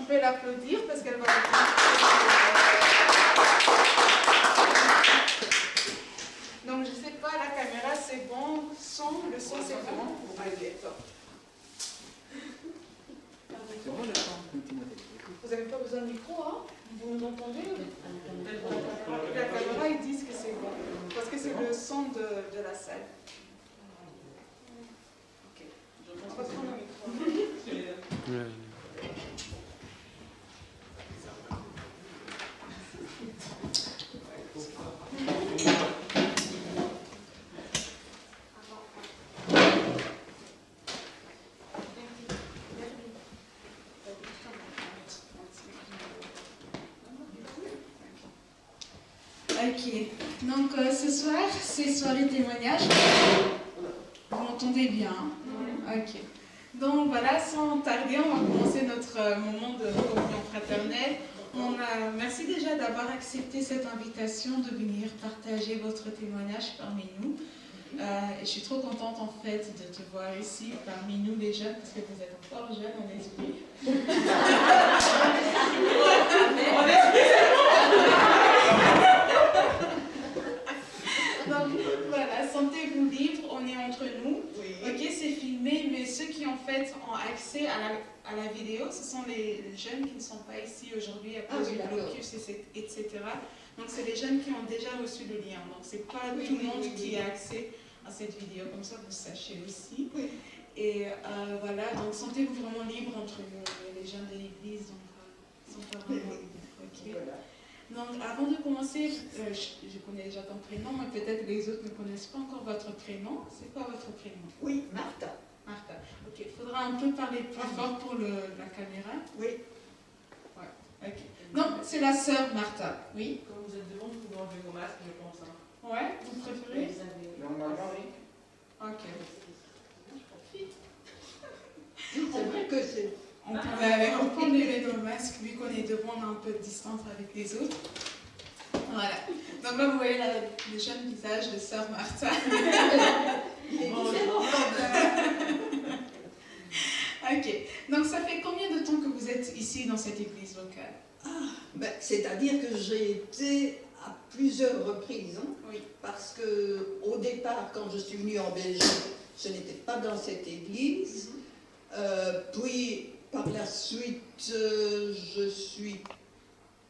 on peut l'applaudir parce qu'elle va... Donc je ne sais pas, la caméra c'est bon, le son c'est bon. Allez, top. Vous n'avez pas besoin de micro, hein? Vous nous entendez? La caméra, ils disent que c'est bon. Parce que c'est le son de la salle. Ok. On va prendre le micro. Ok, donc ce soir, c'est soirée témoignage. Vous m'entendez bien? Ok. Donc voilà, sans tarder, on va commencer notre moment de communion fraternelle. Merci déjà d'avoir accepté cette invitation de venir partager votre témoignage parmi nous. Je suis trop contente en fait de te voir ici parmi nous les jeunes, parce que vous êtes encore jeunes en esprit. Donc voilà, sentez-vous libre, on est entre nous. Oui. Ok, c'est filmé, mais ceux qui en fait ont accès à la vidéo, ce sont les jeunes qui ne sont pas ici aujourd'hui à cause du blocus, etc. Donc c'est les jeunes qui ont déjà reçu le lien. Donc c'est pas tout le monde qui a accès à cette vidéo, comme ça vous sachez aussi. Oui. Et voilà, donc sentez-vous vraiment libre entre nous, les jeunes de l'église, donc sont pas vraiment libres. Ok. Voilà. Donc, avant de commencer, je connais déjà ton prénom, mais peut-être les autres ne connaissent pas encore votre prénom. C'est quoi votre prénom? Oui, Martha. Martha. Ok, il faudra un peu parler plus fort pour la caméra. Oui. Ouais, ok. Non, c'est la sœur Martha. Oui. Comme vous êtes devant, vous pouvez enlever vos masques, je pense. Hein. Ouais, vous préférez? Normalement, oui. Ok. C'est vrai que c'est... On peut lever nos masques, vu qu'on est devant, on a un peu de distance avec les autres. Voilà. Donc là, vous voyez le jeune visage de sœur Martha. Ok. Donc ça fait combien de temps que vous êtes ici dans cette église locale? C'est-à-dire que j'ai été à plusieurs reprises. Hein, oui. Parce qu'au départ, quand je suis venue en Belgique, je n'étais pas dans cette église. Puis... Par la suite, je suis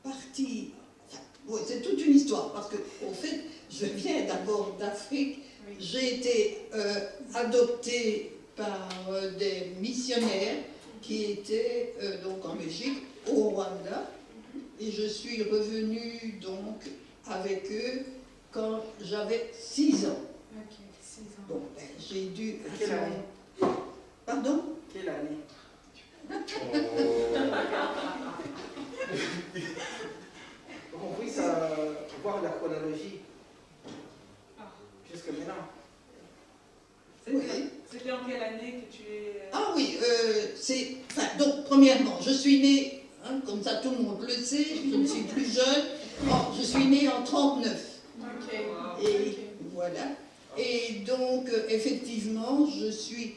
partie... Enfin, ouais, c'est toute une histoire, parce que, au fait, je viens d'abord d'Afrique. Oui. J'ai été adoptée par des missionnaires qui étaient donc en Belgique, au Rwanda. Et je suis revenue donc avec eux quand j'avais 6 ans. Ok, 6 ans. Bon, ben, j'ai dû... Quelle année? Pardon? Quelle année? On puisse voir la chronologie jusqu'à maintenant. C'était en quelle année que tu es... Ah oui, donc premièrement, je suis née, hein, comme ça tout le monde le sait, je ne suis plus jeune, je suis née en 1939. Ok. Et voilà. Et donc, effectivement, je suis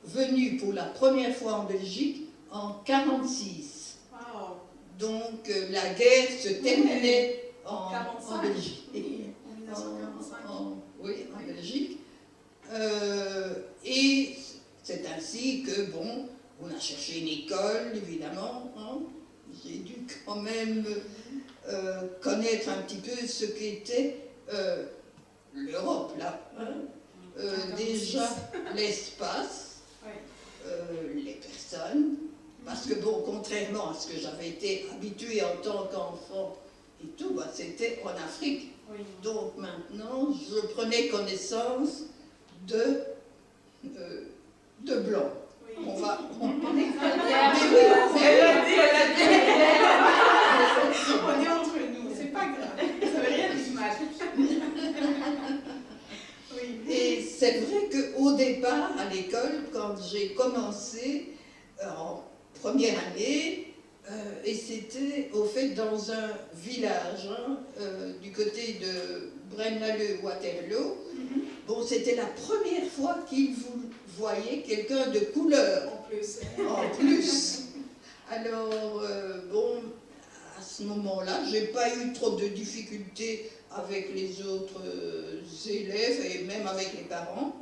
venue pour la première fois en Belgique en 1946. Wow. Donc, la guerre se terminait en Belgique. En 1945. Oui, en Belgique. Et c'est ainsi que, bon, on a cherché une école, évidemment. Hein. J'ai dû quand même connaître un petit peu ce qu'était l'Europe, là. Hein. Déjà, l'espace, les personnes, parce que, bon, contrairement à ce que j'avais été habituée en tant qu'enfant et tout, bah, c'était en Afrique. Oui. Donc maintenant, je prenais connaissance de blanc. Oui. On va... On est entre nous, c'est pas grave, ça veut rien dire mal. Oui. Et c'est vrai qu'au départ, à l'école, quand j'ai commencé en première année, et c'était au fait dans un village hein, du côté de Braine-l'Alleud-Waterloo. Bon, c'était la première fois qu'ils voyaient quelqu'un de couleur. En plus. En plus. Alors, ce moment-là. Je n'ai pas eu trop de difficultés avec les autres élèves et même avec les parents.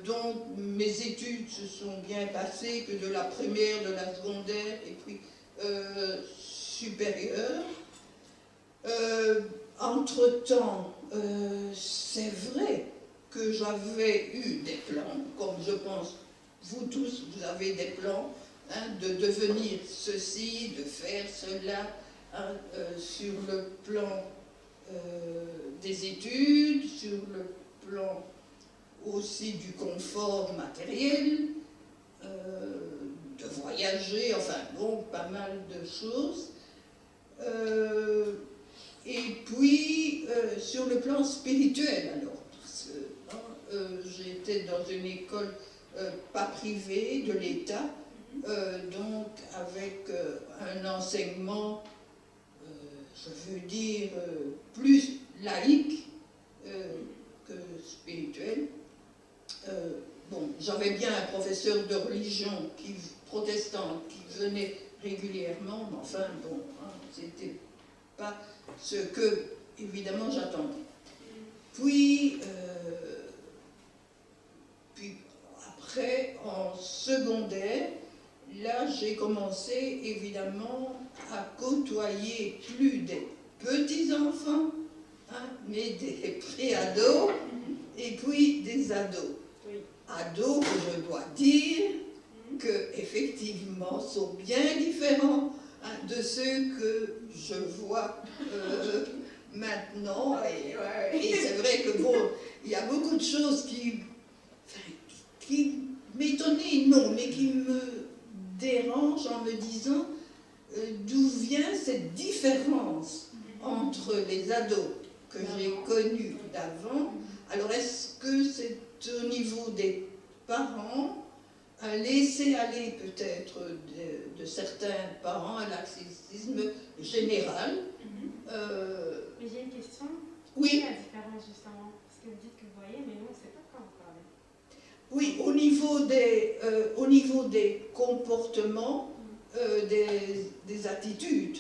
Donc mes études se sont bien passées, que de la primaire, de la secondaire et puis supérieure. Entre-temps, c'est vrai que j'avais eu des plans, comme je pense vous tous, vous avez des plans, hein, de devenir ceci, de faire cela, hein, sur le plan des études, sur le plan aussi du confort matériel, de voyager, enfin bon, pas mal de choses. Et puis, sur le plan spirituel, alors, parce que j'étais dans une école pas privée de l'État, donc avec un enseignement, je veux dire, plus laïque que spirituel. Bon, j'avais bien un professeur de religion protestante qui venait régulièrement, mais enfin, bon, hein, c'était pas ce que, évidemment, j'attendais. Puis après, en secondaire, là, j'ai commencé, évidemment, à côtoyer plus des petits-enfants, hein, mais des pré-ados, et puis des ados. Ados que je dois dire que, effectivement, sont bien différents, hein, de ceux que je vois maintenant. Et c'est vrai que, bon, il y a beaucoup de choses qui m'étonnaient, non, mais qui me dérangent en me disant d'où vient cette différence entre les ados que j'ai connus d'avant. Alors, est-ce que c'est au niveau des parents, un laisser-aller peut-être de certains parents, un laxisme général? Mais j'ai une question. Oui. Quelle est la différence justement? Parce que vous dites que vous voyez, mais nous on ne sait pas quand vous parlez. Oui, au niveau des comportements, des attitudes.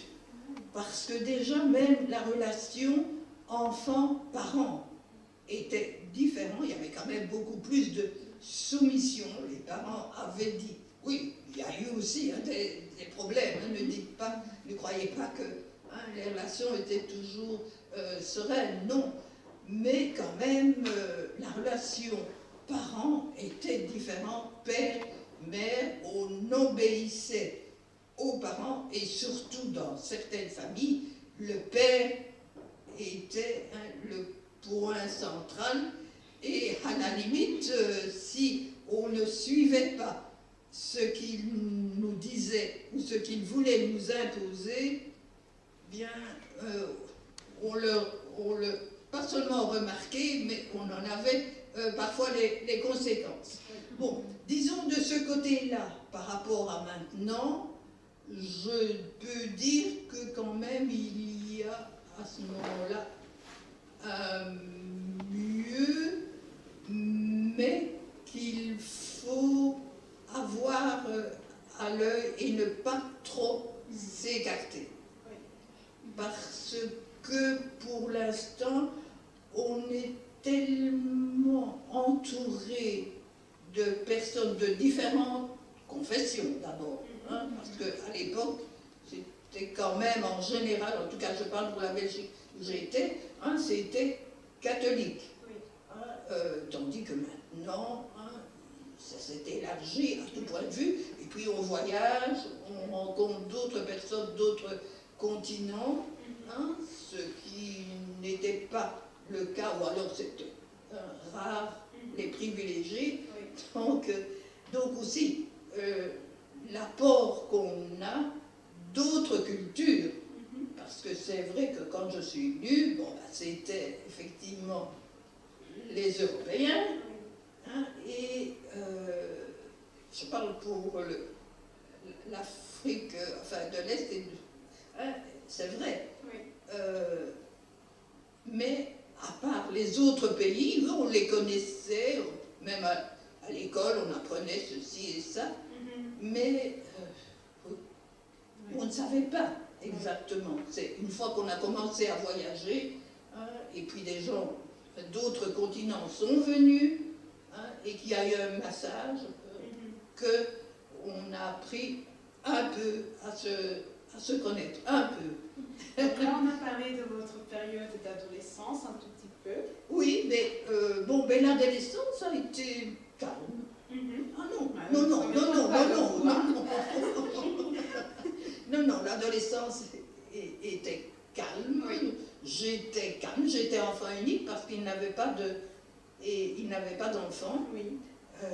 Parce que déjà même la relation enfant-parent était différente. Il y avait quand même beaucoup plus de soumission. Les parents avaient dit, oui, il y a eu aussi, hein, des problèmes. Hein, ne croyez pas que, hein, les relations étaient toujours sereines. Non, mais quand même la relation parents était différente. Père, mère, on obéissait aux parents et surtout dans certaines familles, le père était, hein, le point central et à la limite, si on ne suivait pas ce qu'il nous disait ou ce qu'il voulait nous imposer, bien, on le pas seulement remarqué, mais on en avait parfois les conséquences. Bon, disons de ce côté-là, par rapport à maintenant, je peux dire que quand même il y a à ce moment-là un mieux, mais qu'il faut avoir à l'œil et ne pas trop s'écarter. Parce que pour l'instant, on est tellement entouré de personnes de différentes confessions d'abord, hein, parce qu'à l'époque, c'était quand même en général, en tout cas je parle pour la Belgique où j'étais, hein, c'était catholique. Hein, tandis que maintenant, hein, ça s'est élargi à tout point de vue, et puis on voyage, on rencontre d'autres personnes, d'autres continents, hein, ce qui n'était pas le cas, ou alors c'était rare, les privilégiés. Donc aussi, l'apport qu'on a d'autres cultures, parce que c'est vrai que quand je suis venue, bon, bah, c'était effectivement les Européens, hein, et je parle pour l'Afrique, enfin de l'Est, hein, c'est vrai. Mais à part les autres pays, on les connaissait, même à l'école, on apprenait ceci et ça, mais on ne savait pas exactement. C'est une fois qu'on a commencé à voyager, hein, et puis des gens d'autres continents sont venus, hein, et qu'il y a eu un massage, que on a appris un peu à se connaître, un peu. Donc là, on a parlé de votre période d'adolescence un tout petit peu. Oui, mais l'adolescence a été calme. Ah non, Ah, non, non, ça non, m'étonne non, pas de non, vous, non, hein. non, non, l'adolescence était calme. Oui. J'étais calme, j'étais enfant unique parce qu'il n'avait pas d'enfant. Oui. Euh,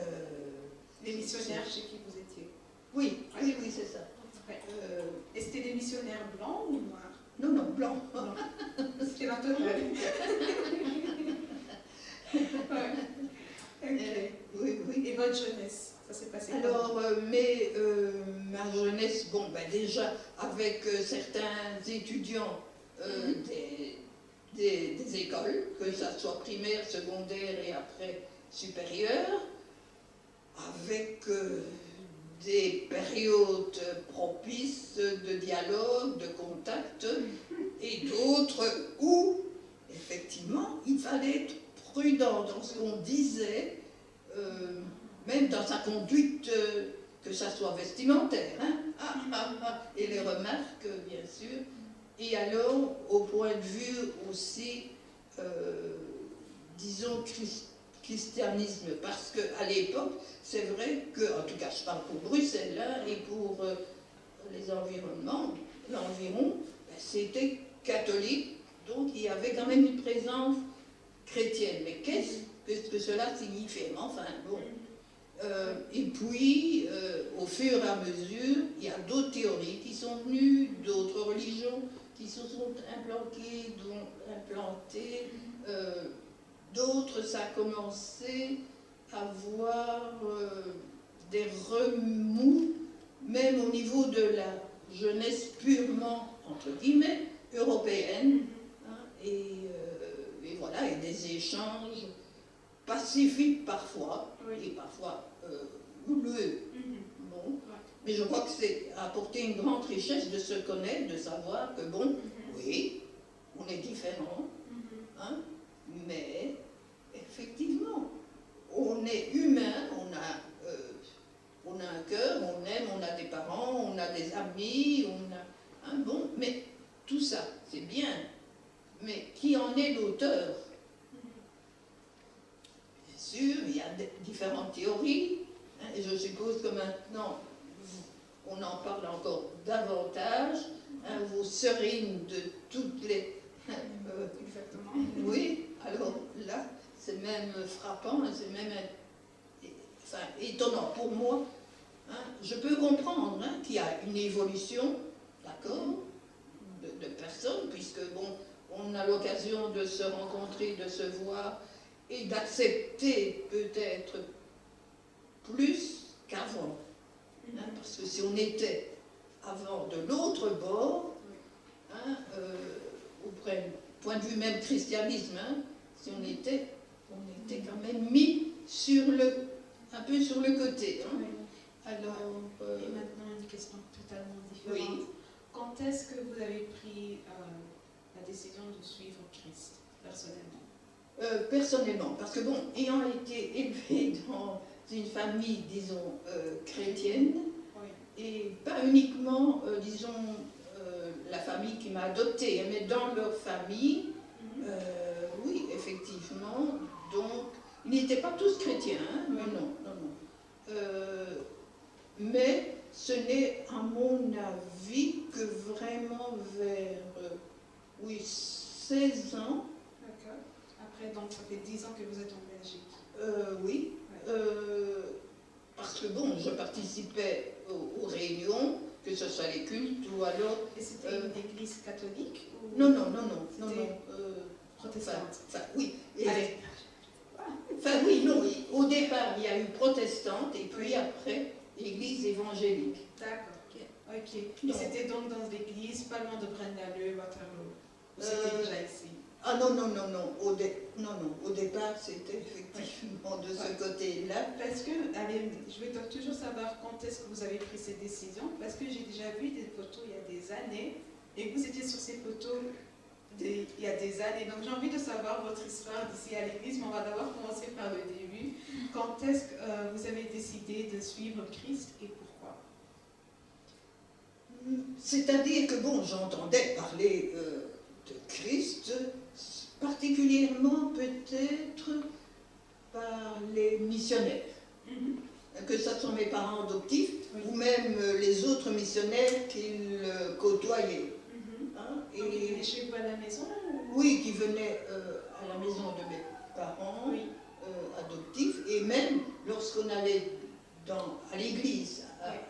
Les missionnaires chez qui vous étiez. oui, oui, oui, c'est ça. Ouais. Et c'était des missionnaires blancs ou noirs? Non, non, blanc. Blancs. C'était la totale. Ouais. Ok. Oui, oui. Et votre jeunesse, ça s'est passé Alors, ma jeunesse, déjà avec certains étudiants des écoles, que ça soit primaire, secondaire et après supérieure, avec des périodes propices de dialogue, de contact, et d'autres où, effectivement, il fallait être prudent dans ce qu'on disait, même dans sa conduite, que ça soit vestimentaire, hein, et les remarques, bien sûr. Et alors, au point de vue aussi, disons, christianisme, parce qu'à l'époque, c'est vrai que, en tout cas, je parle pour Bruxelles, hein, et pour les environnements, l'environ, c'était catholique, donc il y avait quand même une présence chrétienne. Mais qu'est-ce que cela signifiait? Enfin, bon. Et puis, au fur et à mesure, il y a d'autres théories qui sont venues, d'autres religions qui se sont implantées, d'autres, ça a commencé à avoir des remous, même au niveau de la jeunesse purement, entre guillemets, européenne, hein, et voilà, et des échanges pacifiques parfois, Oui. et parfois houleux. Bon. Mais je crois que c'est apporter une grande richesse de se connaître, de savoir que, bon, oui, on est différents, hein, mais effectivement, on est humain, on a un cœur, on aime, on a des parents, on a des amis, hein, bon, mais tout ça, c'est bien. Mais qui en est l'auteur? Bien sûr, il y a différentes théories, hein, et je suppose que maintenant, on en parle encore davantage, hein, vos sérines de toutes les... Exactement. Oui, alors là, c'est même frappant, hein, c'est même étonnant pour moi. Hein, je peux comprendre, hein, qu'il y a une évolution, d'accord, de personnes, puisque bon, on a l'occasion de se rencontrer, de se voir et d'accepter peut-être plus qu'avant. Hein, parce que si on était avant de l'autre bord, hein, au point de vue même christianisme, hein, si on était quand même mis un peu sur le côté. Hein. Oui. Alors, Et maintenant, une question totalement différente. Oui. Quand est-ce que vous avez pris la décision de suivre Christ, personnellement? Personnellement, parce que bon, ayant été élevée dans une famille, disons, chrétienne, Oui. et pas uniquement, disons, la famille qui m'a adoptée, mais dans leur famille, oui, effectivement, donc, ils n'étaient pas tous chrétiens, hein, mais non. Mais ce n'est, à mon avis, que vraiment vers, 16 ans. D'accord. Après, donc, ça fait 10 ans que vous êtes en Belgique. Oui. Ouais. Parce que bon, je participais aux réunions, que ce soit les cultes ou alors... Et c'était une église catholique ou... Non. Protestante. Oui. Allez. Oui, non. Au départ, il y a eu protestante et puis après, l'église évangélique. D'accord. Ok. Et Non. c'était donc dans l'église, pas loin de Braine-l'Alleud, Waterloo. Ou c'était déjà ici? Ah non. Au départ, c'était effectivement de ce côté-là. Parce que, allez, je vais donc toujours savoir quand est-ce que vous avez pris cette décision, parce que j'ai déjà vu des photos il y a des années Et vous étiez sur ces photos il y a des années. Donc j'ai envie de savoir votre histoire d'ici à l'église, mais on va d'abord commencer par le début. Quand est-ce que vous avez décidé de suivre Christ et pourquoi? C'est-à-dire que, bon, j'entendais parler de Christ, particulièrement peut-être par les missionnaires. Que ce soit mes parents adoptifs, Oui. ou même les autres missionnaires qu'ils côtoyaient. Et il venait chez vous à la maison? Oui, qui venaient à la maison de mes parents Oui. adoptifs, et même lorsqu'on allait à l'église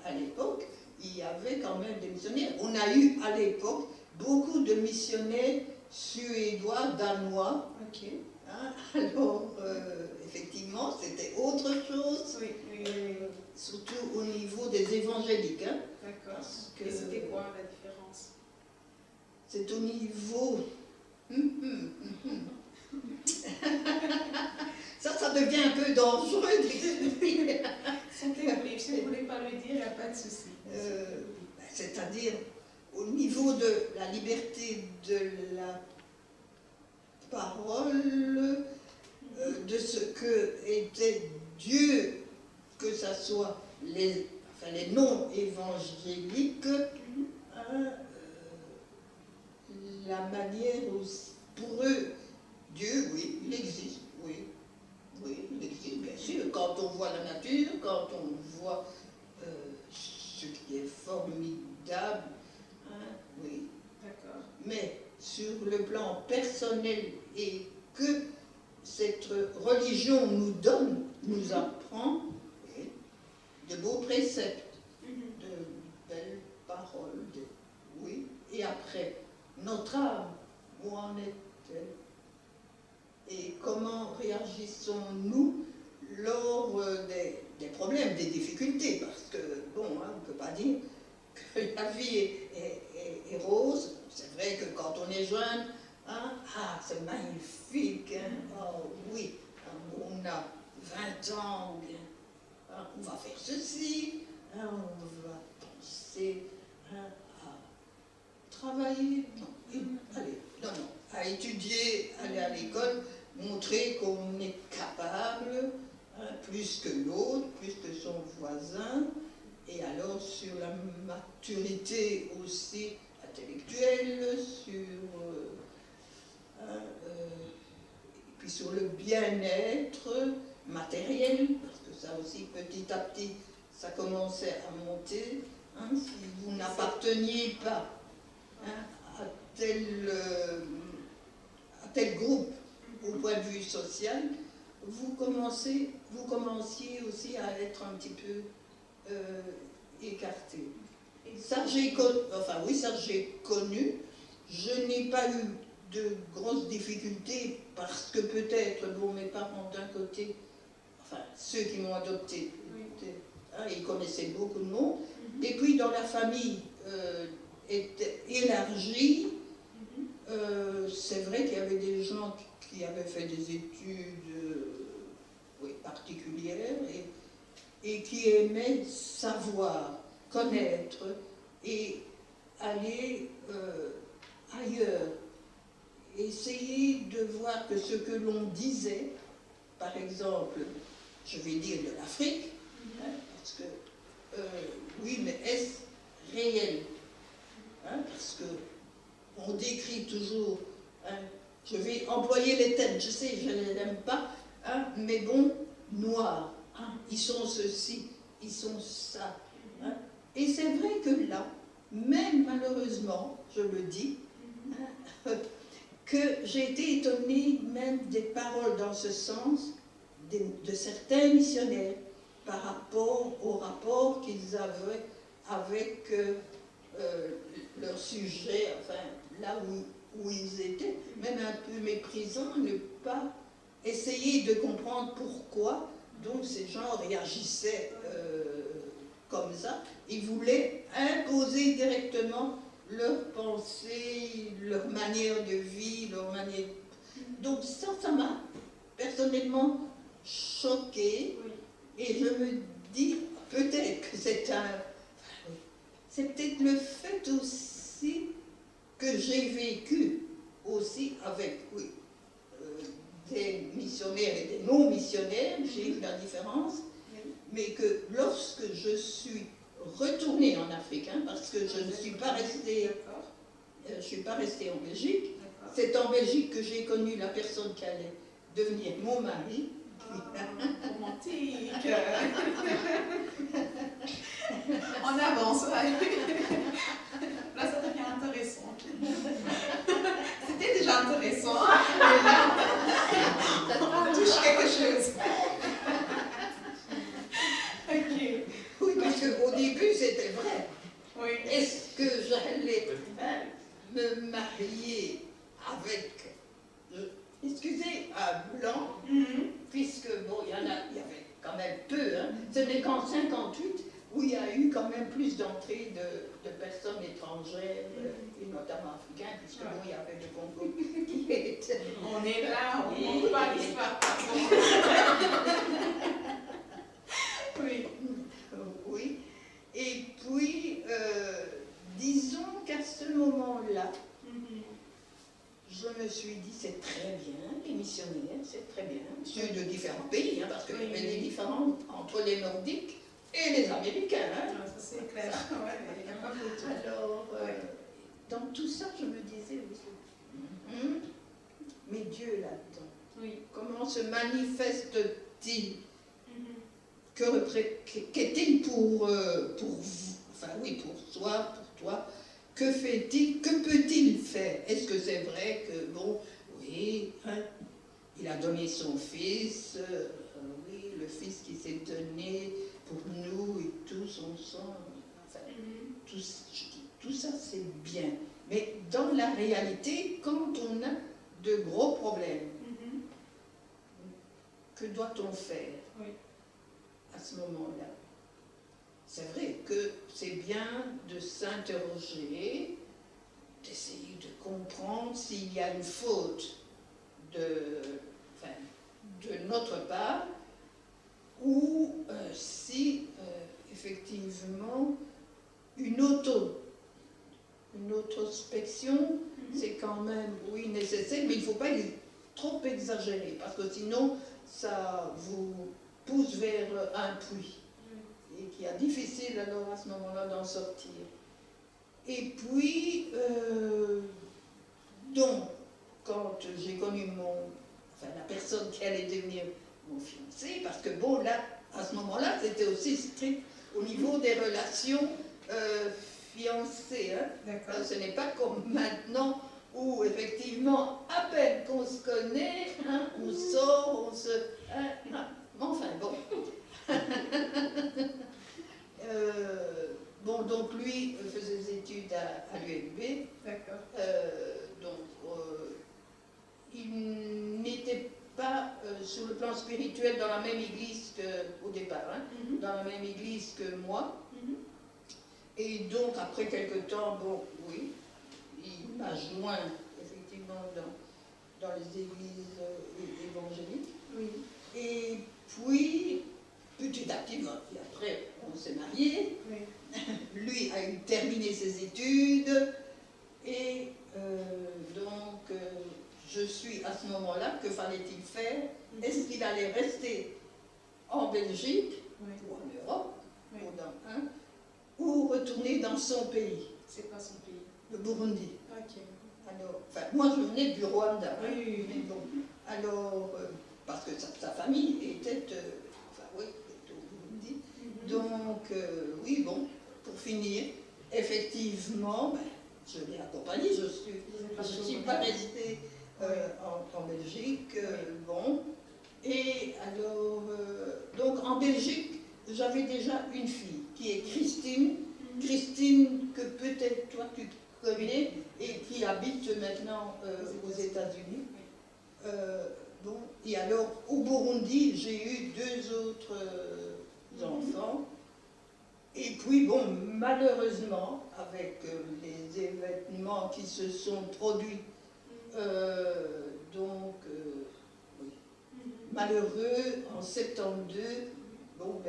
à l'époque, il y avait quand même des missionnaires. On a eu à l'époque beaucoup de missionnaires suédois, danois. Ok. Alors, effectivement, c'était autre chose, Oui, oui, oui. surtout au niveau des évangéliques. D'accord. Parce que Et c'était quoi la différence? c'est au niveau... Ça devient un peu dangereux d'expliquer. Sentez-vous libre. Si vous ne voulez pas le dire, il n'y a pas de souci. C'est-à-dire au niveau de la liberté de la parole, de ce que était Dieu, que ce soit les non-évangéliques, la manière aussi, pour eux, Dieu, oui, il existe, oui. Oui, il existe, bien sûr. Quand on voit la nature, quand on voit ce qui est formidable, oui. D'accord. Mais sur le plan personnel et que cette religion nous donne, nous apprend, oui, de beaux préceptes, de belles paroles, oui. Et après, notre âme, où en est-elle? Et comment réagissons-nous lors des problèmes, des difficultés? Parce que, bon, on ne peut pas dire que la vie est rose. C'est vrai que quand on est jeune, c'est magnifique, oh oui, on a 20 ans, on va faire ceci, on va penser à travailler, à étudier, aller à l'école, montrer qu'on est capable, plus que l'autre, plus que son voisin, et alors sur la maturité aussi intellectuelle, puis sur le bien-être matériel, parce que ça aussi petit à petit ça commençait à monter. Si vous n'apparteniez pas à tel groupe au point de vue social, vous commenciez aussi à être un petit peu écarté. Ça j'ai connu. Je n'ai pas eu de grosses difficultés parce que peut-être, mes parents d'un côté, enfin ceux qui m'ont adopté, ils connaissaient beaucoup de monde, et puis dans la famille était élargie, c'est vrai qu'il y avait des gens qui avaient fait des études particulières et qui aimaient savoir, connaître et aller ailleurs. Essayer de voir que ce que l'on disait, par exemple, je vais dire de l'Afrique, parce que, oui, mais est-ce réel? Parce que on décrit toujours, je vais employer les thèmes, je sais, je ne les aime pas, mais bon, noirs, ils sont ceci, ils sont ça. Et c'est vrai que là, même malheureusement, je le dis, que j'ai été étonnée même des paroles dans ce sens de certains missionnaires par rapport au rapport qu'ils avaient avec leur sujet, enfin là où ils étaient, même un peu méprisant, ne pas essayer de comprendre pourquoi donc ces gens réagissaient comme ça. Ils voulaient imposer directement leurs pensées, leur manière de vie, leur manière... Donc ça m'a personnellement choquée. Et je me dis, peut-être que c'est peut-être le fait aussi j'ai vécu aussi avec, oui, des missionnaires et des non-missionnaires, j'ai eu la différence, mais que lorsque je suis retournée en Afrique, hein, parce que je ne suis pas restée, en Belgique, c'est en Belgique que j'ai connu la personne qui allait devenir mon mari. Romantique. On avance. Ouais. Là, ça devient intéressant. C'était déjà intéressant. Mais là, ça touche quelque chose. Ok. Oui, parce qu'au début, c'était vrai. Oui. Est-ce que j'allais me marier avec, excusez, un blanc, puisque, bon, il y avait quand même peu, hein. Ce n'est qu'en 58 où il y a eu quand même plus d'entrées de personnes étrangères, et notamment africaines, puisque bon, il y avait le Congo qui était... On est là, on ne montre pas l'histoire. Oui. Oui. Et puis, disons qu'à ce moment-là, je me suis dit, c'est très bien, les missionnaires, c'est très bien. Ceux de différents pays, hein, parce qu'il y avait des différences entre les Nordiques et les Américains. Hein. Ça, c'est clair. Ouais, il n'y a pas photo. Alors, dans tout ça, je me disais, mais Dieu là-dedans, comment se manifeste-t-il? Qu'est-il pour vous? Enfin oui, pour soi, pour toi. Que fait-il? Que peut-il faire? Est-ce que c'est vrai que, bon, oui, hein, il a donné son fils, oui, le fils qui s'est donné pour nous et tout son sang, enfin, tout ça c'est bien. Mais dans la réalité, quand on a de gros problèmes, que doit-on faire à ce moment-là? C'est vrai que c'est bien de s'interroger, d'essayer de comprendre s'il y a une faute de notre part ou si effectivement une autrospection, c'est quand même, oui, nécessaire, mais il ne faut pas trop exagérer, parce que sinon ça vous pousse vers un puits. Et qui est difficile alors à ce moment-là d'en sortir. Et puis, donc, quand j'ai connu la personne qui allait devenir mon fiancé, parce que bon, là, à ce moment-là, c'était aussi strict au niveau des relations fiancées. Hein. Ce n'est pas comme maintenant où, effectivement, à peine qu'on se connaît, hein, on sort, on se... enfin, bon. Bon, donc lui faisait des études à l'ULB. D'accord. Il n'était pas sur le plan spirituel dans la même église qu'au départ, hein, dans la même église que moi. Et donc, après quelque temps, bon, oui, il m'a joint effectivement dans les églises évangéliques. Oui. Et puis, petit à petit, et après, on s'est mariés. Oui. Lui a terminé ses études. Et donc, je suis à ce moment-là, que fallait-il faire? Est-ce qu'il allait rester en Belgique, ou en Europe, ou retourner dans son pays? C'est pas son pays. Le Burundi. Ok. Alors, moi je venais du Rwanda. Oui. Mais bon, alors, parce que sa famille était, au Burundi. Donc, oui, bon, pour finir, effectivement, je l'ai accompagné, je ne suis pas restée en Belgique, bon. Et alors, donc en Belgique, j'avais déjà une fille qui est Christine, que peut-être toi tu connais et qui habite maintenant aux États-Unis. Bon, et alors au Burundi, j'ai eu 2 autres enfants. Et puis bon, malheureusement, avec les événements qui se sont produits, oui, malheureux, en 72, bon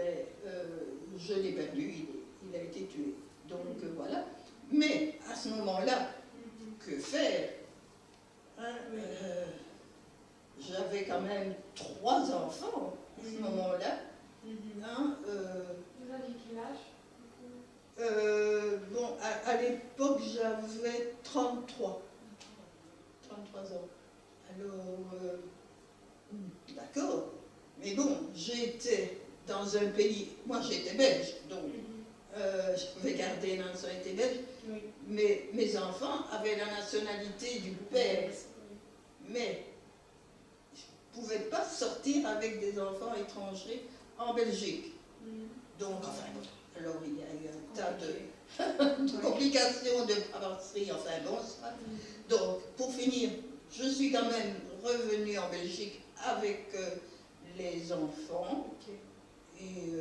je l'ai perdu, il a été tué. Donc voilà. Mais à ce moment-là, que faire. Hein, j'avais quand même 3 enfants à ce moment-là. Hein, Vous aviez quel âge? bon, à l'époque, j'avais 33 ans. Alors, d'accord. Mais bon, j'étais dans un pays, moi j'étais belge, donc je pouvais garder la nationalité belge, mais mes enfants avaient la nationalité du père. Mais je ne pouvais pas sortir avec des enfants étrangers en Belgique. Donc, enfin, alors il y a eu un tas de complications, de brasserie, enfin bon, ça. Donc, pour finir, je suis quand même revenue en Belgique avec les enfants. Et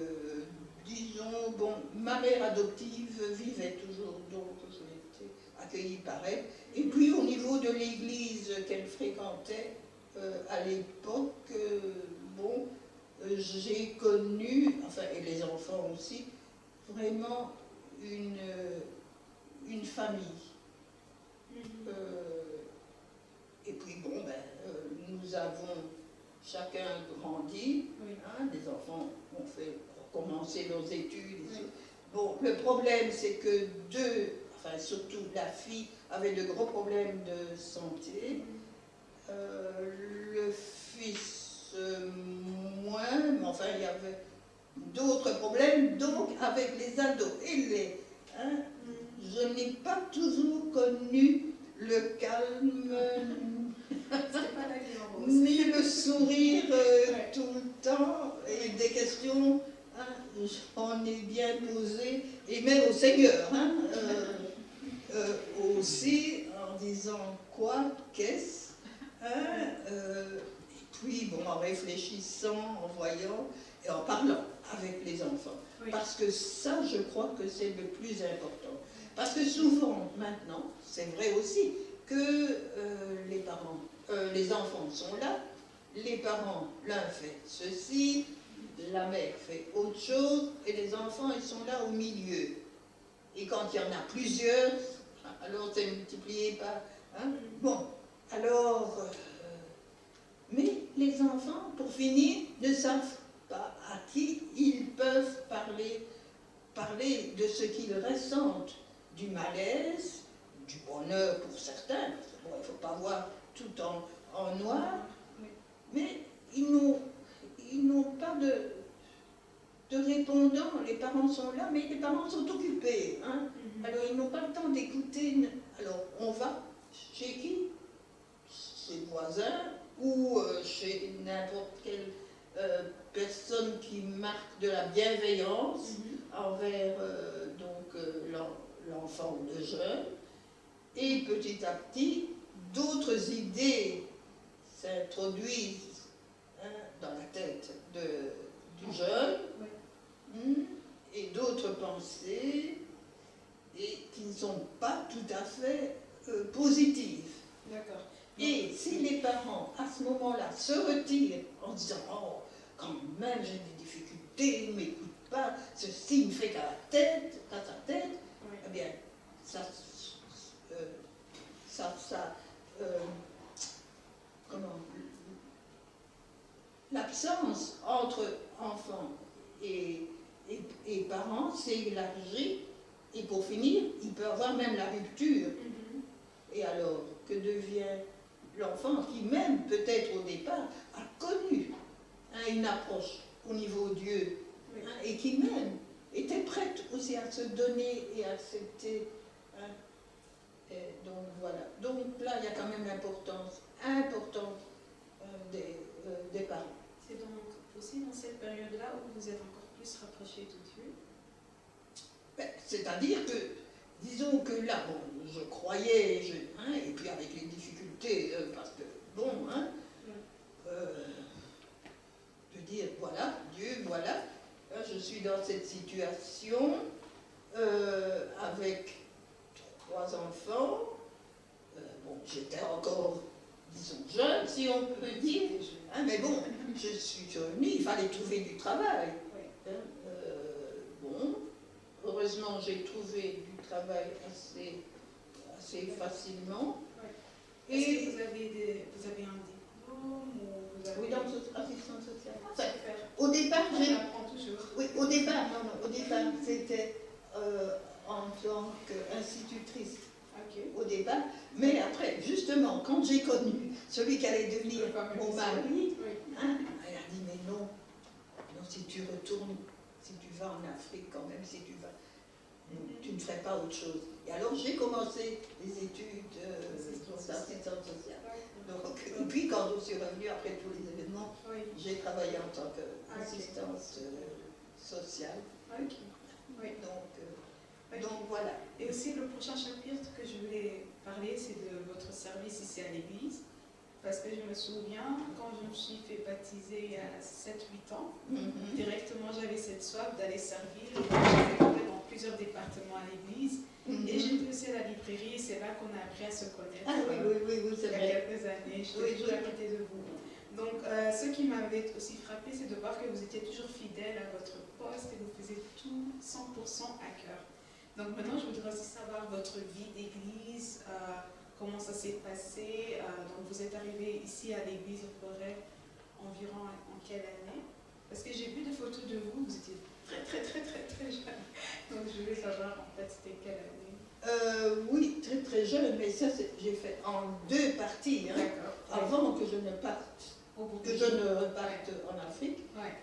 disons, bon, ma mère adoptive vivait toujours, donc j'ai été accueillie par elle. Et puis au niveau de l'église qu'elle fréquentait à l'époque, bon, j'ai connu, enfin, et les enfants aussi, vraiment une famille. Et puis bon, ben, nous avons chacun grandi, hein, les enfants ont commencé leurs études. Bon, le problème c'est que enfin surtout la fille, avait de gros problèmes de santé, le fils moins, mais enfin il y avait d'autres problèmes, donc avec les ados et les... Hein, je n'ai pas toujours connu le calme, ni le sourire tout le temps, et des questions, hein, j'en ai bien posé, et même au Seigneur, hein, aussi, en disant quoi, qu'est-ce, hein, et puis bon, en réfléchissant, en voyant, et en parlant avec les enfants. Parce que ça, je crois que c'est le plus important. Parce que souvent, maintenant, c'est vrai aussi, que les enfants sont là, les parents, l'un fait ceci, la mère fait autre chose, et les enfants, ils sont là au milieu. Et quand il y en a plusieurs, alors c'est multiplié par... Hein? Bon, alors... mais les enfants, pour finir, ne savent pas à qui ils peuvent parler de ce qu'ils ressentent, du malaise, du bonheur pour certains, parce que bon, il ne faut pas voir tout en noir, mais ils n'ont pas de répondant. Les parents sont là, mais les parents sont occupés. Hein? Alors ils n'ont pas le temps d'écouter. Alors on va chez qui? Chez le voisin ou chez n'importe quelle personne qui marque de la bienveillance envers l'enfant ou le jeune. Et petit à petit, d'autres idées s'introduisent dans la tête du jeune, et d'autres pensées et qui ne sont pas tout à fait positives. D'accord. Et si les parents, à ce moment-là, se retirent en disant « Oh, quand même, j'ai des difficultés, il ne m'écoute pas, ceci me fait qu'à sa tête, eh bien, l'absence entre enfants et parents s'élargit, et pour finir, il peut avoir même la rupture. Et alors, que devient l'enfant qui même, peut-être au départ, a connu une approche au niveau Dieu, et qui même était prête aussi à se donner et à accepter. Donc voilà. Donc là, il y a quand même l'importance importante des parents. C'est donc aussi dans cette période-là où vous êtes encore plus rapprochés de Dieu? C'est-à-dire que, disons que là, bon, je croyais, et puis avec les difficultés, parce que, bon, de dire, voilà, Dieu, voilà, je suis dans cette situation, avec 3 enfants, bon, j'étais encore, disons, jeune, si on peut dire, mais bon, je suis revenue, il fallait trouver du travail. Bon, heureusement, j'ai trouvé du travail assez assez facilement. Est-ce Et que vous avez un diplôme ou vous avez... oui, donc assistante sociale. Ah, Enfin, super. au départ, On apprend toujours. oui, au départ, c'était en tant qu'institutrice. Ok. Au départ, mais après, justement, quand j'ai connu celui qui allait devenir Le fameux mon lycée. mari, Oui. hein, elle a dit, mais non, si tu retournes, si tu vas en Afrique quand même, si tu vas, non, tu ne ferais pas autre chose. Et alors j'ai commencé les études d'assistante sociale. Donc, et puis quand je suis revenue après tous les événements, Oui. j'ai travaillé en tant qu'assistante sociale. Ok. Oui. Donc voilà. Et aussi le prochain chapitre que je voulais parler, c'est de votre service ici à l'église. Parce que je me souviens, quand je me suis fait baptiser il y a 7-8 ans, directement j'avais cette soif d'aller servir. J'étais dans plusieurs départements à l'église. Et j'étais aussi à la librairie, et c'est là qu'on a appris à se connaître. Ah oui, c'est Il y a vrai. quelques années, j'étais toujours à côté de vous. Donc, ce qui m'avait aussi frappé, c'est de voir que vous étiez toujours fidèle à votre poste et vous faisiez tout 100% à cœur. Donc maintenant, je voudrais aussi savoir votre vie d'église, comment ça s'est passé. Donc, vous êtes arrivé ici à l'église au Forêt environ en quelle année? Parce que j'ai vu des photos de vous, vous étiez très jeune. Donc, je voulais savoir en fait c'était quelle année. Oui, très jeune, mais ça j'ai fait en 2 parties, hein, D'accord. avant que je ne parte, que je ne reparte en Afrique, Ouais.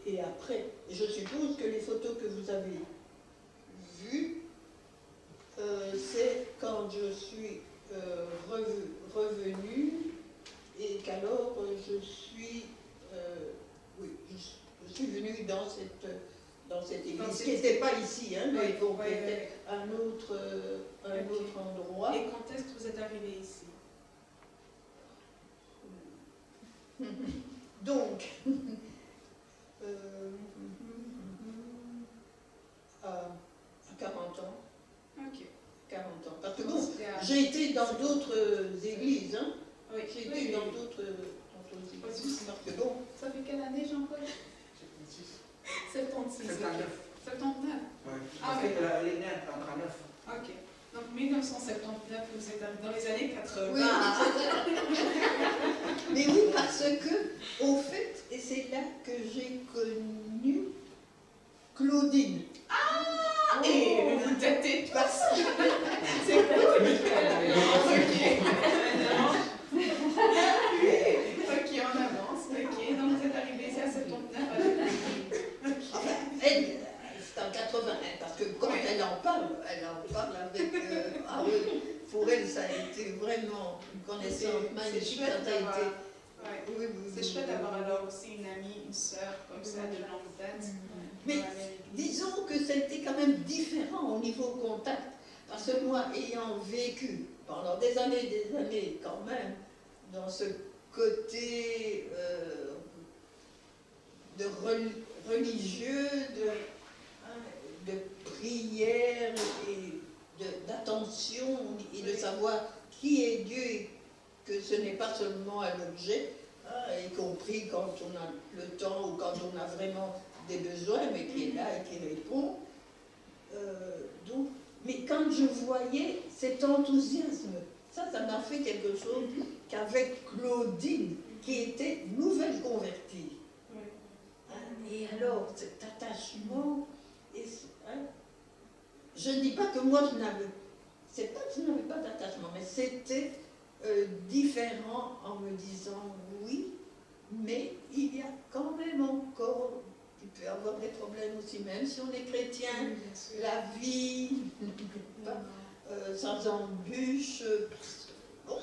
et après. Et je suppose que les photos que vous avez vues, c'est quand je suis revenue et qu'alors je suis venue dans cette église, qui n'était pas ici, hein, mais bon, était un autre endroit. Et quand est-ce que vous êtes arrivé ici? Donc, à 40 ans. Ok. 40 ans. Parce que bon, j'ai été dans d'autres églises, hein. Oui. J'ai été dans d'autres églises. Parce que bon, Ça fait quelle année, Jean-Paul? 76. 79. 79. Ouais. Ah, Parce oui. qu'elle est née en 39. Ok. Donc 1979, vous êtes arrivé dans les années 80. oui, mais oui, parce que, au fait, et c'est là que j'ai connu Claudine. Ah, et vous datez pas ça. C'est cool. Ok, on avance. Ok, donc vous êtes arrivé ici à 79 avec Enfin, elle, c'est en 81, parce que quand elle en parle avec... ah oui, pour elle, ça a été vraiment une connaissance magnifique. C'est chouette Ça a d'avoir... été... Ouais. Oui, C'est chouette d'avoir alors aussi une amie, une sœur comme ça de longue date. Mais disons que c'était quand même différent au niveau contact, parce que moi, ayant vécu pendant des années quand même, dans ce côté de religieux, de prière et d'attention et de savoir qui est Dieu et que ce n'est pas seulement un objet, y compris quand on a le temps ou quand on a vraiment des besoins, mais qui est là et qui répond. Donc, mais quand je voyais cet enthousiasme, ça m'a fait quelque chose qu'avec Claudine, qui était nouvelle convertie. Et alors, cet attachement, je ne dis pas que moi c'est pas que je n'avais pas d'attachement, mais c'était différent en me disant oui, mais il y a quand même encore, il peut y avoir des problèmes aussi, même si on est chrétien, la vie n'est pas sans embûches. Bon,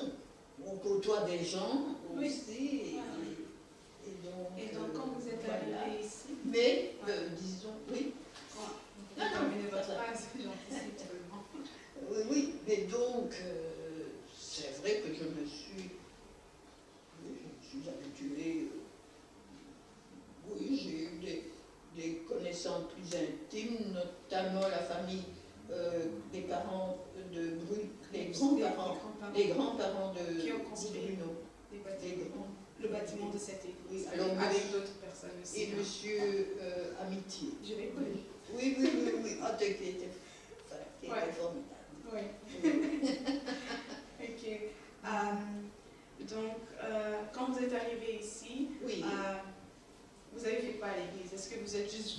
on côtoie des gens aussi, Et donc quand vous êtes arrivé ici, mais disons, oui. terminez votre phrase, j'anticipe seulement. Oui, mais donc, c'est vrai que je me suis habituée, oui, j'ai eu des connaissances plus intimes, notamment la famille des parents de Bruno, les grands-parents de qui ont construit Bruno. le bâtiment de cette église, Oui, alors, avec d'autres personnes aussi. Et monsieur Amitié. Je l'ai connu. Oui. Ah, qui était formidable. Oui.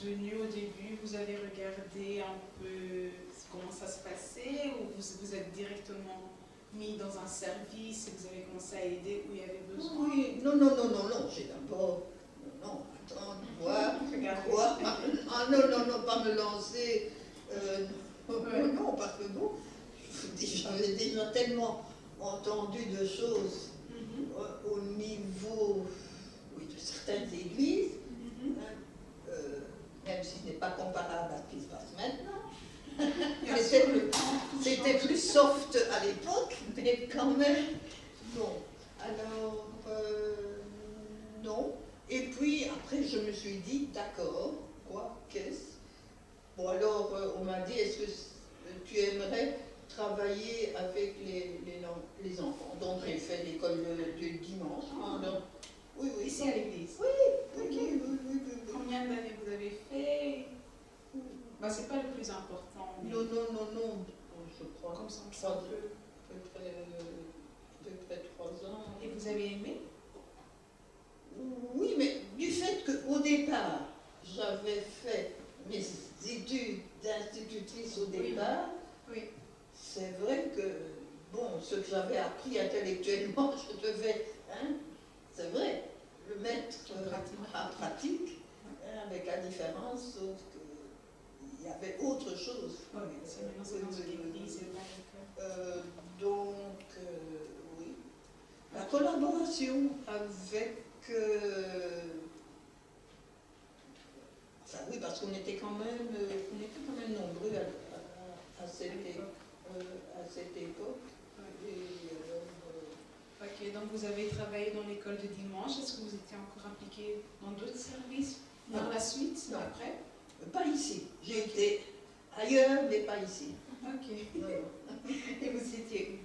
venu au début, vous avez regardé un peu comment ça se passait ou vous êtes directement mis dans un service et vous avez commencé à aider où il y avait besoin? Oui, non, j'ai d'abord, non, attends, voir, quoi? Ah non, pas me lancer, non, parce que bon, je vous dis, j'avais déjà tellement entendu de choses au niveau, oui, de certaines églises, hein, même si ce n'est pas comparable à ce qui se passe maintenant. C'était plus soft à l'époque, mais quand même, bon. Alors, non. Et puis, après, je me suis dit, d'accord, quoi, qu'est-ce? Bon, alors, on m'a dit, est-ce que tu aimerais travailler avec les enfants? Donc, j'ai fait l'école du dimanche. Oui, Ici à l'église? Oui. Combien d'années vous avez fait? Bah, c'est pas le plus important. Mais... Non, je crois. Comme ça, on à sait peu. peu près 3 ans. Et vous avez aimé? Oui, mais du fait qu'au départ, j'avais fait mes études d'institutrice au départ, Oui. c'est vrai que, bon, ce que j'avais appris intellectuellement, je devais, hein, c'est vrai, le mettre en pratique, hein, avec la différence, sauf qu'il y avait autre chose. Oui, c'est maintenant c'est dans une église et pas donc, oui. La collaboration avec... enfin oui, parce qu'on était quand même nombreux à cette époque. Ok, donc vous avez travaillé dans l'école de dimanche. Est-ce que vous étiez encore impliqué dans d'autres services par la suite, après? Pas ici. J'ai été ailleurs, mais pas ici. Ok. Non. Et vous étiez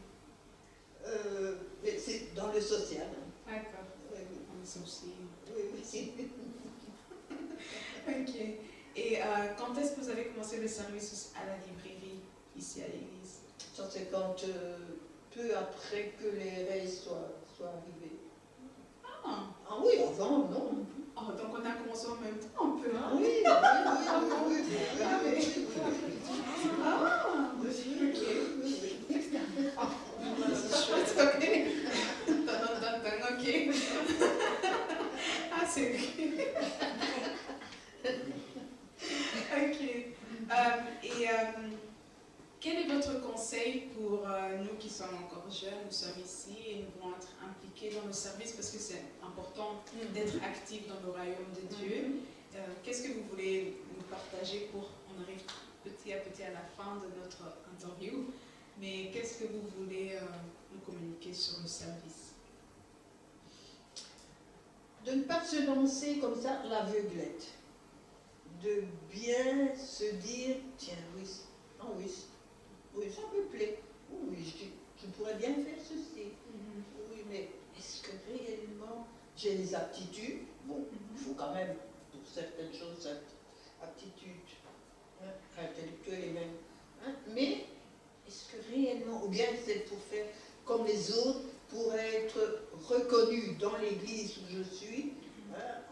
Mais c'est dans le social. D'accord. Oui. C'est aussi. Oui. Ok. Et quand est-ce que vous avez commencé le service à la librairie, ici à l'église? Ça, c'est quand, peu après que les raies soient arrivées. Ah oui, avant, non. Oh, donc on a commencé en même temps un peu, hein? Oui. Ah, ok. C'est chouette, ok. Ah, c'est ok. Quel est votre conseil pour nous qui sommes encore jeunes, nous sommes ici et nous voulons être impliqués dans le service parce que c'est important d'être actifs dans le royaume de Dieu. Qu'est-ce que vous voulez nous partager pour, on arrive petit à petit à la fin de notre interview, mais qu'est-ce que vous voulez nous communiquer sur le service? De ne pas se lancer comme ça l'aveuglette. De bien se dire, tiens, oui, ça me plaît. Oui, je pourrais bien faire ceci. Oui, mais est-ce que réellement j'ai les aptitudes? Bon, il faut quand même, pour certaines choses, cette aptitude intellectuelle et même. Mais est-ce que réellement, ou bien c'est pour faire comme les autres, pour être reconnu dans l'église où je suis,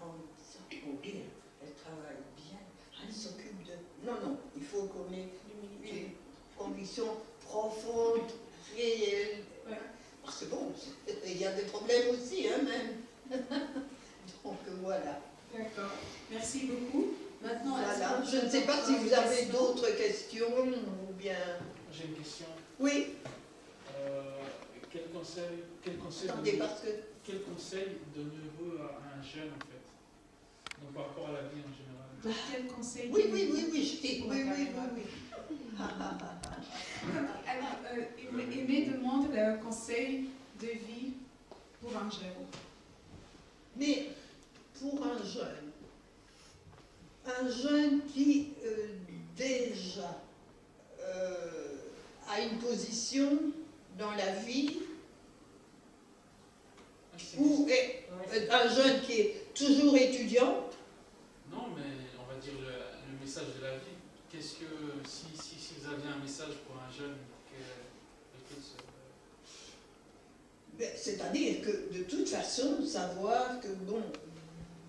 en disant, oh bien, elle travaille bien, elle s'occupe de... Non, il faut qu'on ait une conviction profonde, réelle. Parce que bon, il y a des problèmes aussi, hein, même. Donc voilà. D'accord. Merci beaucoup. Maintenant, voilà. Je ne sais pas si vous avez d'autres questions ou bien... J'ai une question. Oui. Quel conseil donnez-vous à un jeune en fait? Donc par rapport à la vie en général. Quel conseil? Oui, je dis. Oui. Alors, Aimé demande le conseil de vie pour un jeune. Mais pour un jeune qui déjà a une position dans la vie, ou un jeune qui est toujours étudiant. Non, mais on va dire le message de la vie. Qu'est-ce que, si vous aviez un message pour un jeune, c'est-à-dire que de toute façon, savoir que bon,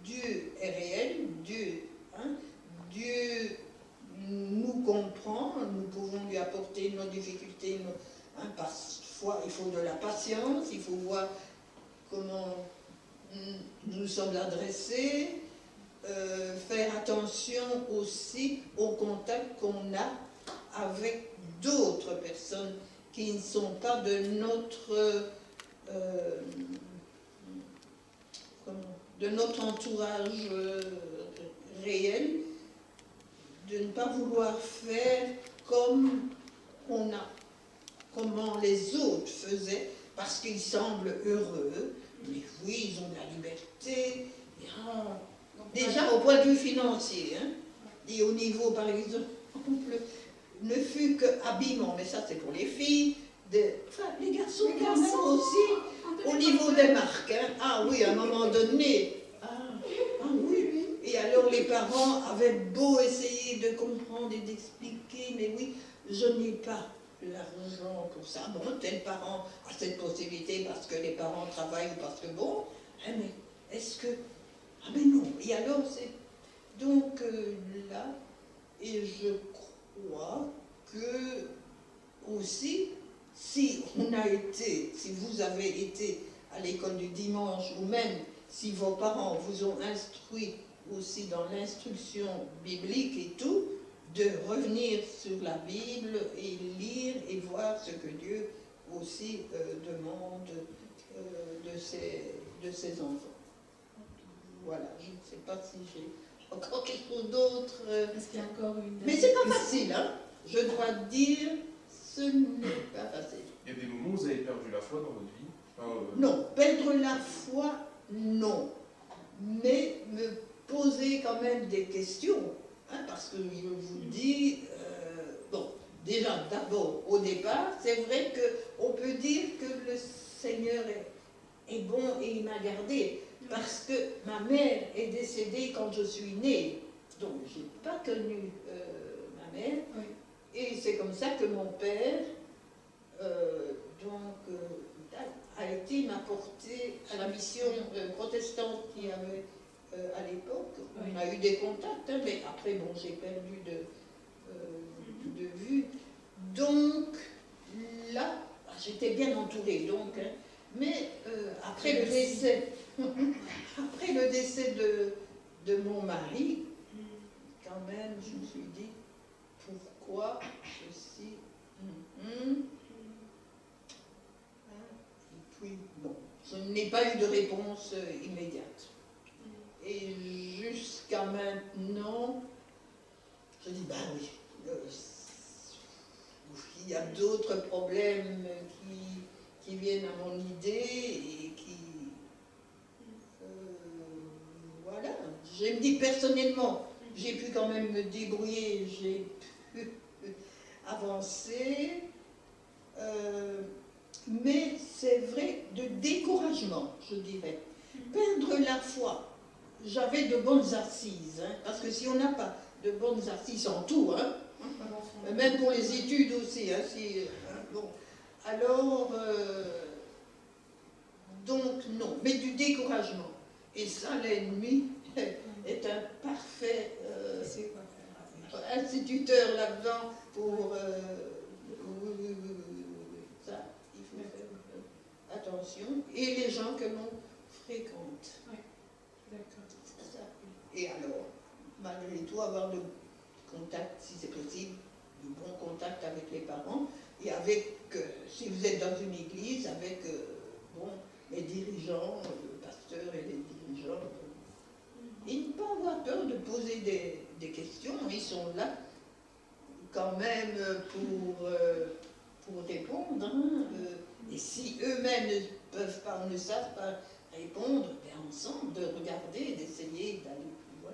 Dieu est réel, Dieu, Dieu nous comprend, nous pouvons lui apporter nos difficultés. Parfois, il faut de la patience, il faut voir comment nous sommes adressés, faire attention aussi au contact qu'on a avec d'autres personnes qui ne sont pas de notre entourage réel, de ne pas vouloir faire comment les autres faisaient, parce qu'ils semblent heureux, mais oui, ils ont de la liberté. Déjà au point de vue financier, hein, et au niveau, par exemple, ne fut que habillement, mais ça c'est pour les filles, les garçons quand même aussi, au niveau des marques. Hein. Ah oui, à un moment donné, oui. Et alors les parents avaient beau essayer de comprendre et d'expliquer, mais oui, je n'ai pas l'argent pour ça. Bon, tel parent a cette possibilité parce que les parents travaillent ou parce que bon, hein, mais est-ce que... Ah mais non, et alors c'est... Donc là, et je crois que aussi, si vous avez été à l'école du dimanche, ou même si vos parents vous ont instruit aussi dans l'instruction biblique et tout, de revenir sur la Bible et lire et voir ce que Dieu aussi demande de ses enfants. Voilà, je ne sais pas si j'ai encore quelque chose d'autre. Est-ce qu'il y a encore une... Mais c'est pas facile, hein. Je dois dire, ce n'est pas facile. Il y a des moments où vous avez perdu la foi dans votre vie? Non, perdre la foi, non. Mais me poser quand même des questions, hein, parce que je vous dis, bon, déjà, d'abord, au départ, c'est vrai qu'on peut dire que le Seigneur est bon et il m'a gardé, parce que ma mère est décédée quand je suis née, donc je n'ai pas connu ma mère, Oui. et c'est comme ça que mon père, a été m'apporter à la mission protestante qu'il y avait à l'époque. Oui. On a eu des contacts, hein, mais après, bon, j'ai perdu de vue. Donc, là, j'étais bien entourée, donc, hein, mais après le décès de mon mari, quand même, je me suis dit, pourquoi ceci Et puis, bon, je n'ai pas eu de réponse immédiate. Et jusqu'à maintenant, je dis, ben oui, il y a d'autres problèmes qui viennent à mon idée et qui... voilà. Je me dis personnellement, j'ai pu quand même me débrouiller, j'ai pu avancer, mais c'est vrai, de découragement, je dirais. Perdre la foi. J'avais de bonnes assises, hein, parce que si on n'a pas de bonnes assises en tout, hein, même pour les études aussi, hein, bon, alors, donc non, mais du découragement. Et ça, l'ennemi est un parfait instituteur là-dedans pour... ça, il faut faire attention. Et les gens que l'on fréquente. Oui, d'accord. Et alors, malgré tout, avoir de contact, si c'est possible, de bons contacts avec les parents, et avec, si vous êtes dans une église, avec bon, les dirigeants, le pasteur et les dirigeants, et ne pas avoir peur de poser des questions, ils sont là quand même pour répondre, hein, et si eux-mêmes ne peuvent pas, ne savent pas répondre, bien ensemble, de regarder, d'essayer d'aller plus loin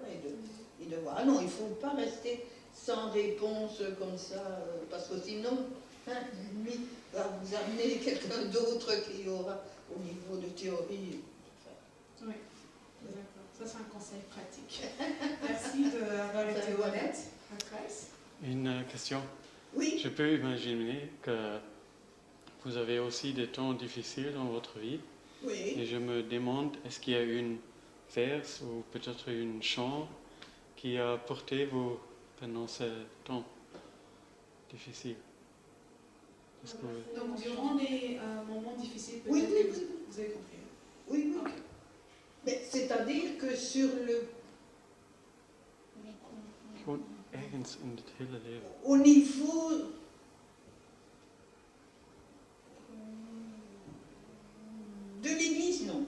et de voir. Ah non, il ne faut pas rester sans réponse comme ça, parce que sinon, hein, lui va vous amener quelqu'un d'autre qui aura au niveau de théorie. Oui, d'accord. Ça, c'est un conseil pratique. Merci d'avoir été honnête. Une question. Oui. Je peux imaginer que vous avez aussi des temps difficiles dans votre vie. Oui. Et je me demande, est-ce qu'il y a une verse ou peut-être une chant qui a porté vous pendant ce temps difficile? Est-ce que... Donc, durant les moments difficiles, peut-être Oui, oui, que oui. vous avez compris. Oui, oui. Ok. Mais c'est-à-dire que sur le, Gewoon ergens in het hele leven. au niveau de l'Église, non.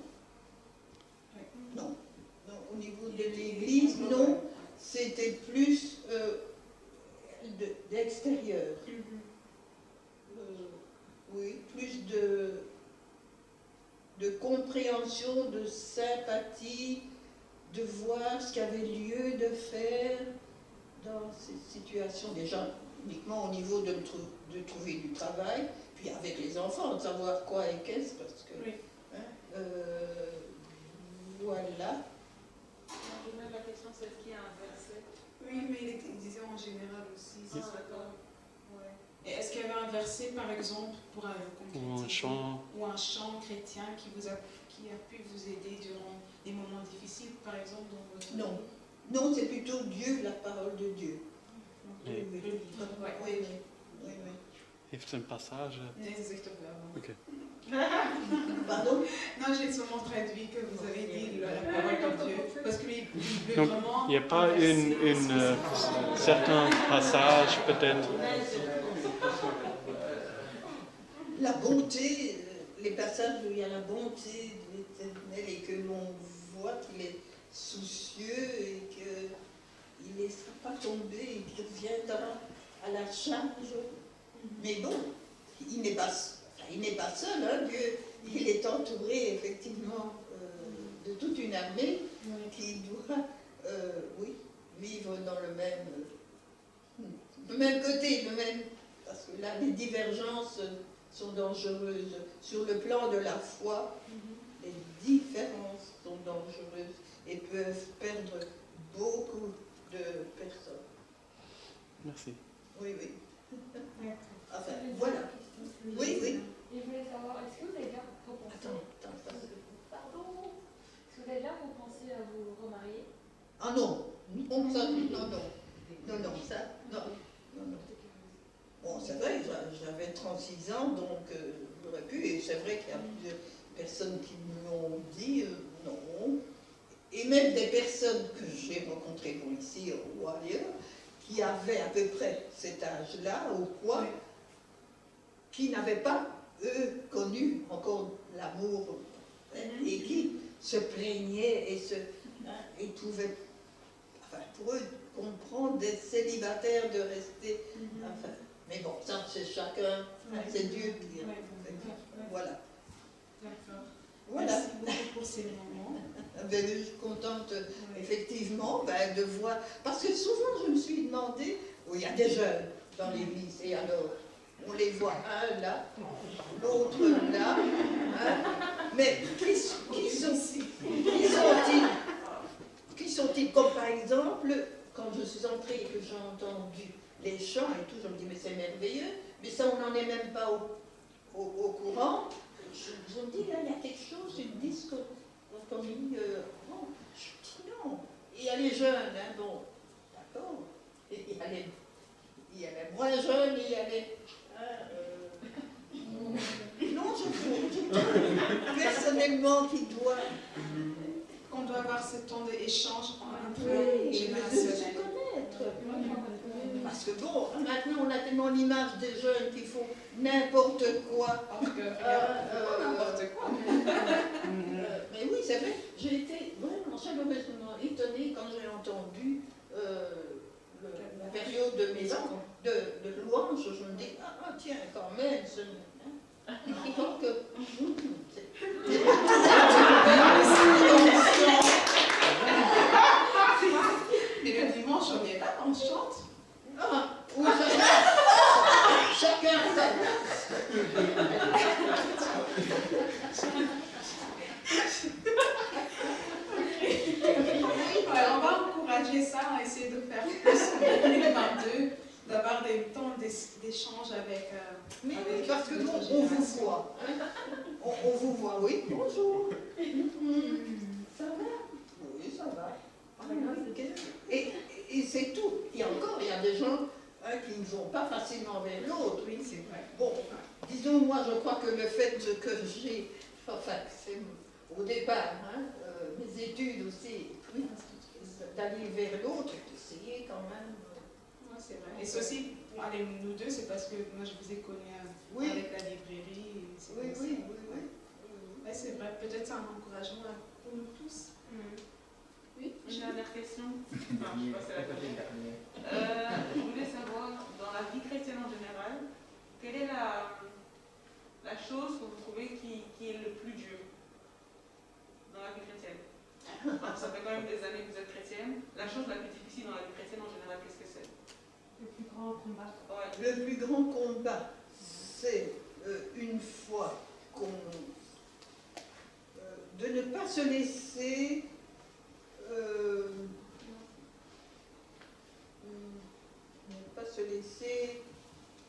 Non. Non, au niveau de l'Église, non. C'était plus d'extérieur. Oui, plus de compréhension, de sympathie, de voir ce qu'il y avait lieu de faire dans ces situations, déjà uniquement au niveau de trouver du travail, puis avec les enfants, de savoir quoi et qu'est-ce, parce que... Oui. Hein, voilà. La question, c'est est-ce qu'il y a un verset? Oui, mais il disait en général aussi. Ah, d'accord. Ouais. Et est-ce qu'il y avait un verset, par exemple, pour Ou un concrétiser, chant. ou un chant chrétien qui a pu vous aider durant les moments difficiles, par exemple, dans votre Non. vie? Non, c'est plutôt Dieu, la parole de Dieu. Le Oui, livre. Ouais. oui, oui. Oui, oui. Heeft ze een passage? Nee, ze zegt ook wel. Ok. Pardon? Non, j'ai seulement traduit que vous avez dit la parole de Dieu. Parce que lui, il veut Donc, vraiment. il n'y a pas certain passage peut-être. La bonté, les passages où il y a la bonté de l'Éternel et que l'on voit qu'il est soucieux et qu'il ne laissera pas tomber et qu'il reviendra à la charge. Mais bon, il n'est pas seul, hein, Dieu. Il est entouré effectivement de toute une armée qui doit vivre dans le même côté, parce que là les divergences sont dangereuses. Sur le plan de la foi, les différences sont dangereuses et peuvent perdre beaucoup de personnes. Merci. Oui, oui. D'accord. Enfin, voilà. Oui, oui. Et je voulais savoir, est-ce que vous avez déjà repensé... Attends. Pardon. Est-ce que vous avez déjà repensé à vous remarier? Ah non, non, ça, non, ça, non. Bon, c'est vrai, j'avais 36 ans, donc j'aurais pu, et c'est vrai qu'il y a plusieurs personnes qui me l'ont dit, non. Et même des personnes que j'ai rencontrées ici ou ailleurs, qui avaient à peu près cet âge-là, ou quoi, qui n'avaient pas, eux, connu encore l'amour, et qui se plaignaient et pouvaient, enfin, pour eux, comprendre des célibataires de rester, enfin, mais bon, ça c'est chacun, c'est Dieu qui voilà. D'accord. Voilà. Merci beaucoup pour ces moments. Ben, je suis contente, effectivement, de voir, parce que souvent je me suis demandé, il y a des jeunes dans l'église, et alors, on les voit un là, l'autre là, hein, mais qui sont-ils? Comme par exemple, quand je suis entrée et que j'ai entendu les chants et tout, je me dis, mais c'est merveilleux, mais ça, on n'en est même pas au courant. Je me dis, là, il y a quelque chose, une discothèque. Bon, je dis non. Il y a les jeunes, hein, bon, d'accord. Et il y a les moins jeunes, et il y a les... non, je trouve personnellement Qu'on doit avoir ce temps d'échange un peu de se générationnel. connaître. Parce que bon, maintenant on a tellement l'image des jeunes qui font n'importe quoi. N'importe quoi. Mais oui, c'est vrai, j'ai été vraiment chaleureusement étonnée quand j'ai entendu la période de mes ans, de louange. Je me dis, ah tiens, quand même, encore que... Et le dimanche, on est là, on chante. Ah, oui, chacun sa On va encourager ça, on va essayer de faire plus en 2022, d'avoir des temps d'échange avec... Mais avec parce que nous, notre on vous génération. voit. Hein? On vous voit, oui. Bonjour. Ça va? Oui, ça va. Et c'est tout. Et encore, il y a des gens qui ne vont pas facilement vers l'autre. Oui, c'est vrai. Bon, disons, moi, je crois que le fait que j'ai, enfin, c'est au départ, mes études aussi, d'aller vers l'autre, d'essayer quand même. Ouais, c'est vrai. Et c'est aussi, pour aller nous deux, c'est parce que moi, je vous ai connu Oui. avec la librairie. Et c'est Oui, comme oui, ça. oui, oui. Ouais, c'est vrai. Peut-être c'est un encouragement pour nous tous. Oui. Une dernière question. Non, je sais pas si c'est la dernière. Je voulais savoir, dans la vie chrétienne en général, quelle est la chose que vous trouvez qui est le plus dur dans la vie chrétienne? Donc, ça fait quand même des années que vous êtes chrétienne. La chose la plus difficile dans la vie chrétienne en général, qu'est-ce que c'est? Le plus grand combat. Ouais. Le plus grand combat, c'est une fois de ne pas se laisser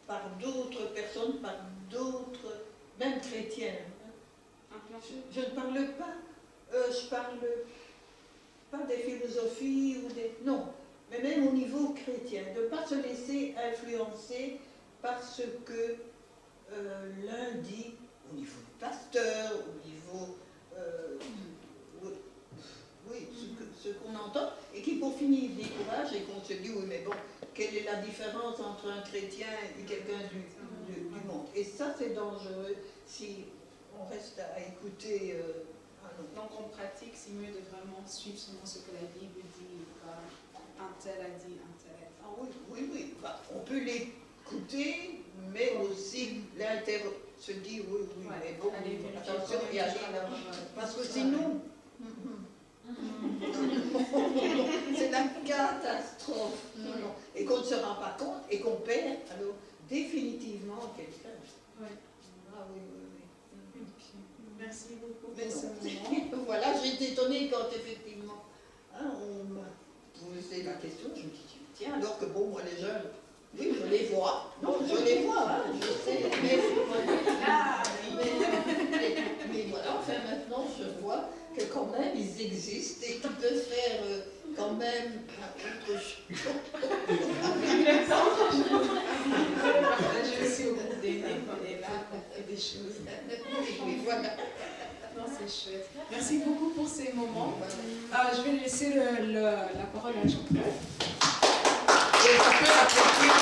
par d'autres personnes, par d'autres, même chrétiennes. Je ne parle pas des philosophies ou des... Non, mais même au niveau chrétien, de ne pas se laisser influencer par ce que l'un dit au niveau du pasteur, au niveau... oui, ce qu'on entend, et qui pour finir décourage et qu'on se dit, oui mais bon, quelle est la différence entre un chrétien et quelqu'un du monde? Et ça c'est dangereux si on reste à écouter un autre. Donc on pratique, c'est mieux de vraiment suivre selon ce que la Bible dit. Un tel a dit, un tel a dit. Ah oui, oui, oui. Bah, on peut l'écouter, mais aussi se dire, oui, oui, Ouais, mais bon, allez vérifier attention, il y a parce que Ouais. sinon, c'est la catastrophe. Non, non. Et qu'on ne se rend pas compte et qu'on perd alors définitivement quelqu'un. Ouais. Ah oui, oui, oui. Merci beaucoup Mais pour ce non. moment. Voilà, j'ai été étonnée quand effectivement on m'a posé la question. Je me dis, tiens, alors que bon, moi les jeunes, oui, je les vois. Non, je les vois, je sais. Mais voilà, enfin maintenant je vois que quand même ils existent et qu'ils peuvent faire quand même autre chose. Partager aussi au groupe d'aînés qu'on est là, on fait des choses. Oui, voilà. Non, c'est chouette. Merci beaucoup pour ces moments. Je vais laisser la parole à Jean-Paul. Et on peut applaudir.